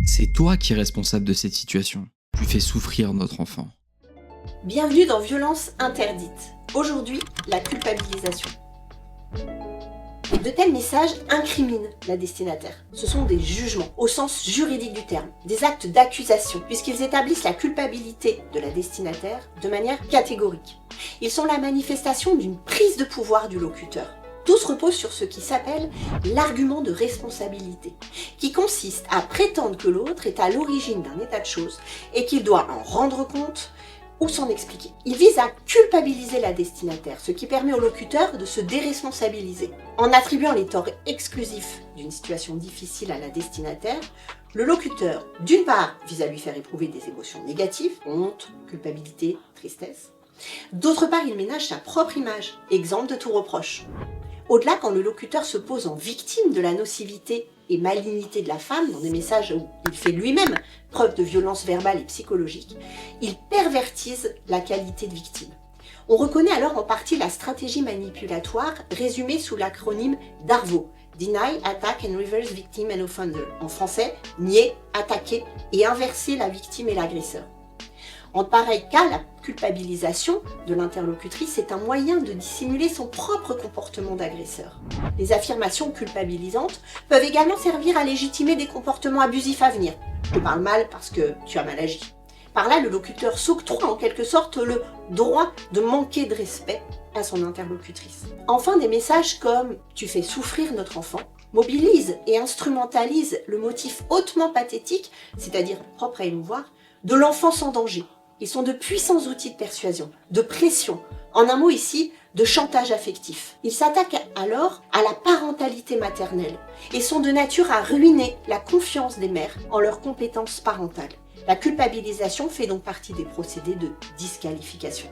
C'est toi qui es responsable de cette situation. Tu fais souffrir notre enfant. Bienvenue dans Violence interdite. Aujourd'hui, la culpabilisation. De tels messages incriminent la destinataire. Ce sont des jugements, au sens juridique du terme, des actes d'accusation, puisqu'ils établissent la culpabilité de la destinataire de manière catégorique. Ils sont la manifestation d'une prise de pouvoir du locuteur. Tout se repose sur ce qui s'appelle l'argument de responsabilité, qui consiste à prétendre que l'autre est à l'origine d'un état de choses et qu'il doit en rendre compte ou s'en expliquer. Il vise à culpabiliser la destinataire, ce qui permet au locuteur de se déresponsabiliser. En attribuant les torts exclusifs d'une situation difficile à la destinataire, le locuteur, d'une part, vise à lui faire éprouver des émotions négatives, honte, culpabilité, tristesse. D'autre part, il ménage sa propre image, exempte de tout reproche. Au-delà, quand le locuteur se pose en victime de la nocivité et malignité de la femme, dans des messages où il fait lui-même preuve de violence verbale et psychologique, il pervertise la qualité de victime. On reconnaît alors en partie la stratégie manipulatoire résumée sous l'acronyme DARVO, Deny, Attack and Reverse Victim and Offender. En français, nier, attaquer et inverser la victime et l'agresseur. En pareil cas, la culpabilisation de l'interlocutrice est un moyen de dissimuler son propre comportement d'agresseur. Les affirmations culpabilisantes peuvent également servir à légitimer des comportements abusifs à venir. Je te parle mal parce que tu as mal agi. Par là, le locuteur s'octroie en quelque sorte le droit de manquer de respect à son interlocutrice. Enfin, des messages comme « tu fais souffrir notre enfant » mobilisent et instrumentalisent le motif hautement pathétique, c'est-à-dire propre à émouvoir, de l'enfant sans danger. Ils sont de puissants outils de persuasion, de pression, en un mot ici, de chantage affectif. Ils s'attaquent alors à la parentalité maternelle et sont de nature à ruiner la confiance des mères en leurs compétences parentales. La culpabilisation fait donc partie des procédés de disqualification.